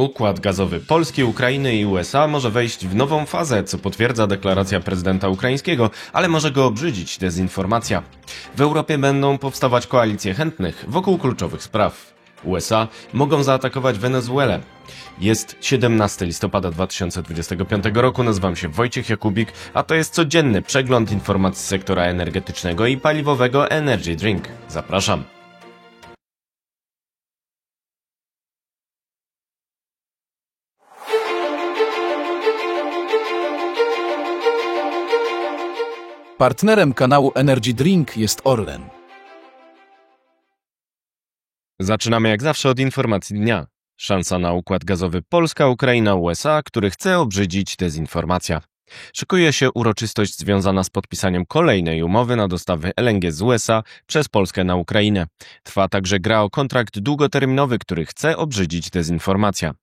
Układ gazowy Polski, Ukrainy i USA może wejść w nową fazę, co potwierdza deklaracja prezydenta ukraińskiego, ale może go obrzydzić dezinformacja. W Europie będą powstawać koalicje chętnych wokół kluczowych spraw. USA mogą zaatakować Wenezuelę. Jest 17 listopada 2025 roku, nazywam się Wojciech Jakubik, a to jest codzienny przegląd informacji z sektora energetycznego i paliwowego Energy Drink. Zapraszam. Partnerem kanału Energy Drink jest Orlen. Zaczynamy jak zawsze od informacji dnia. Szansa na układ gazowy Polska, Ukraina, USA, który chce obrzydzić dezinformacja. Szykuje się uroczystość związana z podpisaniem kolejnej umowy na dostawy LNG z USA przez Polskę na Ukrainę. Trwa także gra o kontrakt długoterminowy, który chce obrzydzić dezinformacja.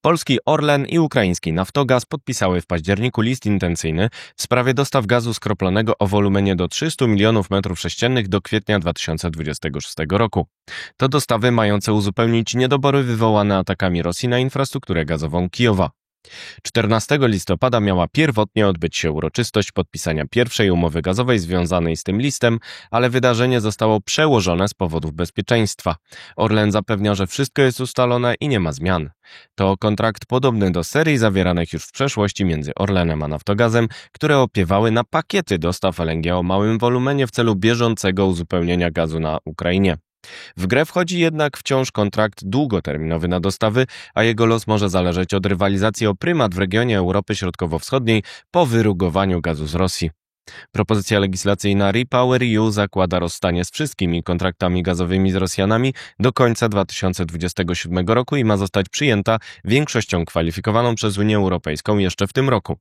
Polski Orlen i ukraiński Naftogaz podpisały w październiku list intencyjny w sprawie dostaw gazu skroplonego o wolumenie do 300 milionów m3 do kwietnia 2026 roku. To dostawy mające uzupełnić niedobory wywołane atakami Rosji na infrastrukturę gazową Kijowa. 14 listopada miała pierwotnie odbyć się uroczystość podpisania pierwszej umowy gazowej związanej z tym listem, ale wydarzenie zostało przełożone z powodów bezpieczeństwa. Orlen zapewnia, że wszystko jest ustalone i nie ma zmian. To kontrakt podobny do serii zawieranych już w przeszłości między Orlenem a Naftogazem, które opiewały na pakiety dostaw LNG o małym wolumenie w celu bieżącego uzupełnienia gazu na Ukrainie. W grę wchodzi jednak wciąż kontrakt długoterminowy na dostawy, a jego los może zależeć od rywalizacji o prymat w regionie Europy Środkowo-Wschodniej po wyrugowaniu gazu z Rosji. Propozycja legislacyjna REPowerEU zakłada rozstanie z wszystkimi kontraktami gazowymi z Rosjanami do końca 2027 roku i ma zostać przyjęta większością kwalifikowaną przez Unię Europejską jeszcze w tym roku.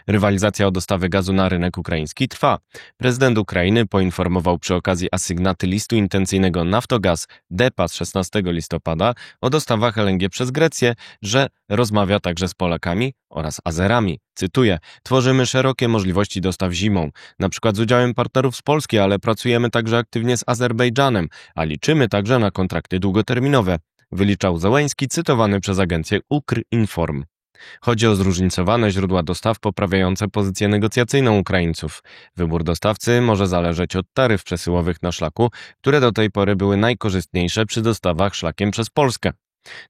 Rywalizacja o dostawy gazu na rynek ukraiński trwa. Prezydent Ukrainy poinformował przy okazji asygnaty listu intencyjnego Naftogaz DEPA z 16 listopada o dostawach LNG przez Grecję, że rozmawia także z Polakami oraz Azerami. Cytuję: tworzymy szerokie możliwości dostaw zimą, na przykład z udziałem partnerów z Polski, ale pracujemy także aktywnie z Azerbejdżanem, a liczymy także na kontrakty długoterminowe, wyliczał Zełenski, cytowany przez agencję Ukrinform. Chodzi o zróżnicowane źródła dostaw poprawiające pozycję negocjacyjną Ukraińców. Wybór dostawcy może zależeć od taryf przesyłowych na szlaku, które do tej pory były najkorzystniejsze przy dostawach szlakiem przez Polskę.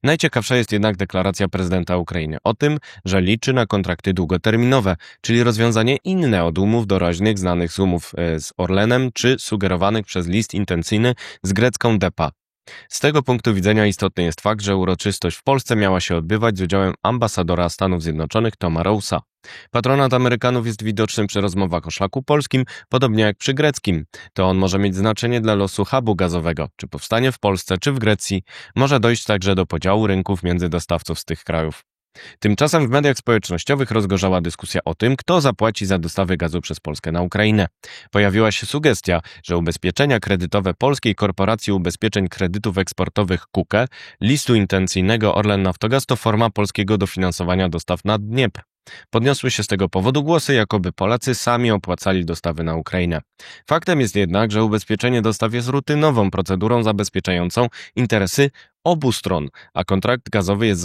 Najciekawsza jest jednak deklaracja prezydenta Ukrainy o tym, że liczy na kontrakty długoterminowe, czyli rozwiązanie inne od umów doraźnych znanych z umów z Orlenem czy sugerowanych przez list intencyjny z grecką DEPA. Z tego punktu widzenia istotny jest fakt, że uroczystość w Polsce miała się odbywać z udziałem ambasadora Stanów Zjednoczonych Toma Rousa. Patronat Amerykanów jest widoczny przy rozmowach o szlaku polskim, podobnie jak przy greckim. To on może mieć znaczenie dla losu hubu gazowego, czy powstanie w Polsce, czy w Grecji. Może dojść także do podziału rynków między dostawców z tych krajów. Tymczasem w mediach społecznościowych rozgorzała dyskusja o tym, kto zapłaci za dostawy gazu przez Polskę na Ukrainę. Pojawiła się sugestia, że ubezpieczenia kredytowe Polskiej Korporacji Ubezpieczeń Kredytów Eksportowych KUKE, listu intencyjnego Orlen Naftogaz to forma polskiego dofinansowania dostaw na Dniepr. Podniosły się z tego powodu głosy, jakoby Polacy sami opłacali dostawy na Ukrainę. Faktem jest jednak, że ubezpieczenie dostaw jest rutynową procedurą zabezpieczającą interesy obu stron, a kontrakt gazowy jest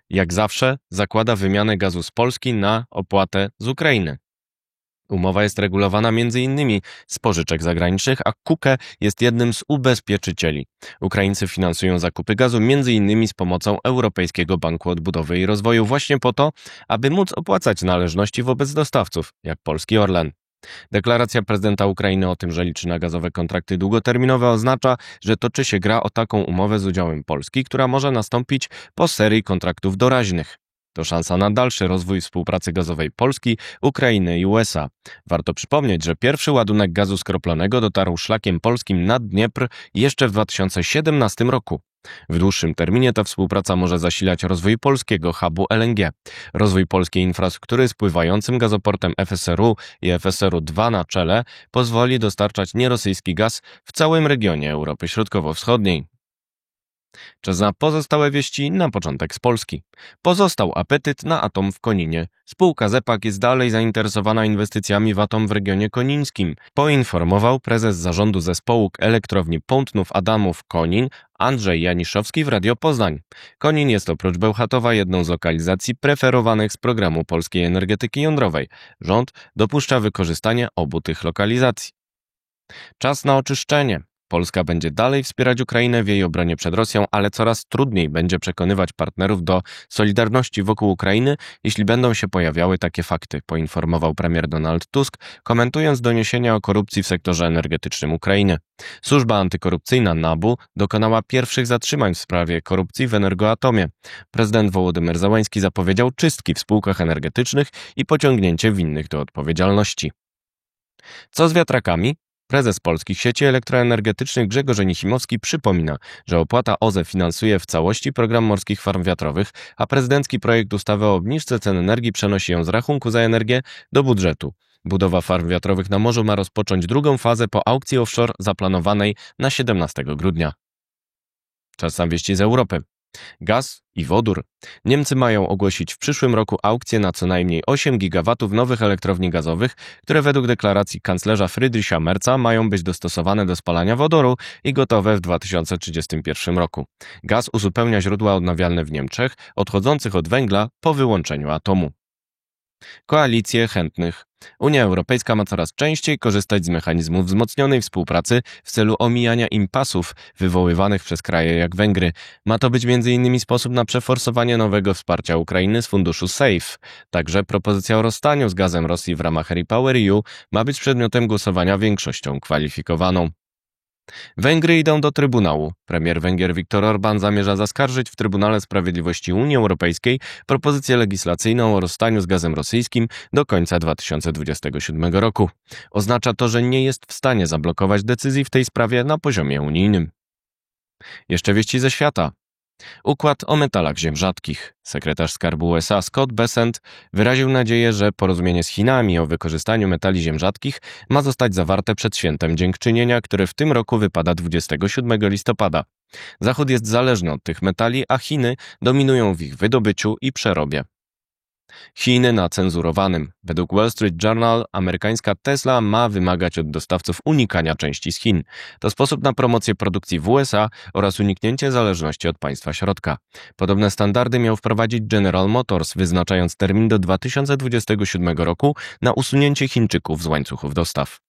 jak zawsze zakłada wymianę gazu z Polski na opłatę z Ukrainy. Umowa jest regulowana m.in. z pożyczek zagranicznych, a KUKE jest jednym z ubezpieczycieli. Ukraińcy finansują zakupy gazu m.in. z pomocą Europejskiego Banku Odbudowy i Rozwoju właśnie po to, aby móc opłacać należności wobec dostawców, jak polski Orlen. Deklaracja prezydenta Ukrainy o tym, że liczy na gazowe kontrakty długoterminowe, oznacza, że toczy się gra o taką umowę z udziałem Polski, która może nastąpić po serii kontraktów doraźnych. To szansa na dalszy rozwój współpracy gazowej Polski, Ukrainy i USA. Warto przypomnieć, że pierwszy ładunek gazu skroplonego dotarł szlakiem polskim nad Dniepr jeszcze w 2017 roku. W dłuższym terminie ta współpraca może zasilać rozwój polskiego hubu LNG. Rozwój polskiej infrastruktury z pływającym gazoportem FSRU i FSRU-2 na czele pozwoli dostarczać nierosyjski gaz w całym regionie Europy Środkowo-Wschodniej. Czas na pozostałe wieści na początek z Polski. Pozostał apetyt na atom w Koninie. Spółka ZE-PAK jest dalej zainteresowana inwestycjami w atom w regionie konińskim, poinformował prezes zarządu zespołu elektrowni Pątnów-Adamów-Konin Andrzej Janiszowski w Radio Poznań. Konin jest oprócz Bełchatowa jedną z lokalizacji preferowanych z programu polskiej energetyki jądrowej. Rząd dopuszcza wykorzystanie obu tych lokalizacji. Czas na oczyszczenie. Polska będzie dalej wspierać Ukrainę w jej obronie przed Rosją, ale coraz trudniej będzie przekonywać partnerów do solidarności wokół Ukrainy, jeśli będą się pojawiały takie fakty, poinformował premier Donald Tusk, komentując doniesienia o korupcji w sektorze energetycznym Ukrainy. Służba antykorupcyjna NABU dokonała pierwszych zatrzymań w sprawie korupcji w Energoatomie. Prezydent Wołodymyr Zełenski zapowiedział czystki w spółkach energetycznych i pociągnięcie winnych do odpowiedzialności. Co z wiatrakami? Prezes polskich sieci elektroenergetycznych Grzegorz Enichimowski przypomina, że opłata OZE finansuje w całości program morskich farm wiatrowych, a prezydencki projekt ustawy o obniżce cen energii przenosi ją z rachunku za energię do budżetu. Budowa farm wiatrowych na morzu ma rozpocząć drugą fazę po aukcji offshore zaplanowanej na 17 grudnia. Czas na wieści z Europy. Gaz i wodór. Niemcy mają ogłosić w przyszłym roku aukcję na co najmniej 8 gigawatów nowych elektrowni gazowych, które według deklaracji kanclerza Friedricha Merza mają być dostosowane do spalania wodoru i gotowe w 2031 roku. Gaz uzupełnia źródła odnawialne w Niemczech, odchodzących od węgla po wyłączeniu atomu. Koalicje chętnych. Unia Europejska ma coraz częściej korzystać z mechanizmów wzmocnionej współpracy w celu omijania impasów wywoływanych przez kraje jak Węgry. Ma to być m.in. sposób na przeforsowanie nowego wsparcia Ukrainy z funduszu SAFE. Także propozycja o rozstaniu z gazem Rosji w ramach REPowerEU ma być przedmiotem głosowania większością kwalifikowaną. Węgry idą do Trybunału. Premier Węgier Viktor Orbán zamierza zaskarżyć w Trybunale Sprawiedliwości Unii Europejskiej propozycję legislacyjną o rozstaniu z gazem rosyjskim do końca 2027 roku. Oznacza to, że nie jest w stanie zablokować decyzji w tej sprawie na poziomie unijnym. Jeszcze wieści ze świata. Układ o metalach ziem rzadkich. Sekretarz Skarbu USA Scott Bessent wyraził nadzieję, że porozumienie z Chinami o wykorzystaniu metali ziem rzadkich ma zostać zawarte przed świętem Dziękczynienia, które w tym roku wypada 27 listopada. Zachód jest zależny od tych metali, a Chiny dominują w ich wydobyciu i przerobie. Chiny na cenzurowanym. Według Wall Street Journal amerykańska Tesla ma wymagać od dostawców unikania części z Chin. To sposób na promocję produkcji w USA oraz uniknięcie zależności od państwa środka. Podobne standardy miał wprowadzić General Motors, wyznaczając termin do 2027 roku na usunięcie Chińczyków z łańcuchów dostaw.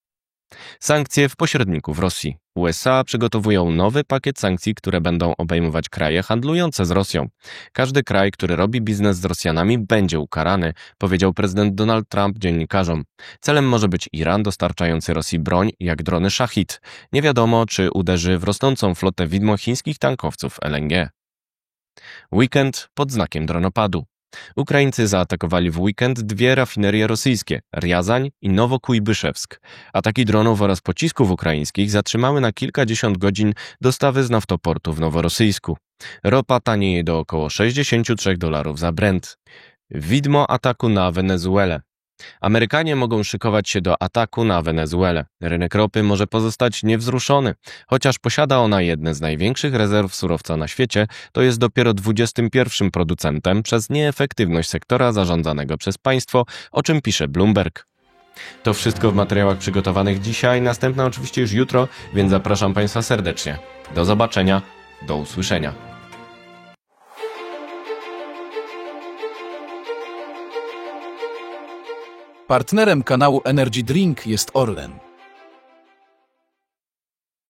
Sankcje w pośredniku w Rosji. USA przygotowują nowy pakiet sankcji, które będą obejmować kraje handlujące z Rosją. Każdy kraj, który robi biznes z Rosjanami, będzie ukarany, powiedział prezydent Donald Trump dziennikarzom. Celem może być Iran dostarczający Rosji broń, jak drony Shahid. Nie wiadomo, czy uderzy w rosnącą flotę widmo chińskich tankowców LNG. Weekend pod znakiem dronopadu. Ukraińcy zaatakowali w weekend 2 rafinerie rosyjskie, Rjazań i Nowokujbyszewsk. Ataki dronów oraz pocisków ukraińskich zatrzymały na kilkadziesiąt godzin dostawy z naftoportu w Noworosyjsku. Ropa tanieje do około $63 za Brent. Widmo ataku na Wenezuelę. Amerykanie mogą szykować się do ataku na Wenezuelę. Rynek ropy może pozostać niewzruszony. Chociaż posiada ona jedne z największych rezerw surowca na świecie, to jest dopiero 21. producentem przez nieefektywność sektora zarządzanego przez państwo, o czym pisze Bloomberg. To wszystko w materiałach przygotowanych dzisiaj, następne oczywiście już jutro, więc zapraszam Państwa serdecznie. Do zobaczenia, do usłyszenia. Partnerem kanału Energy Drink jest Orlen.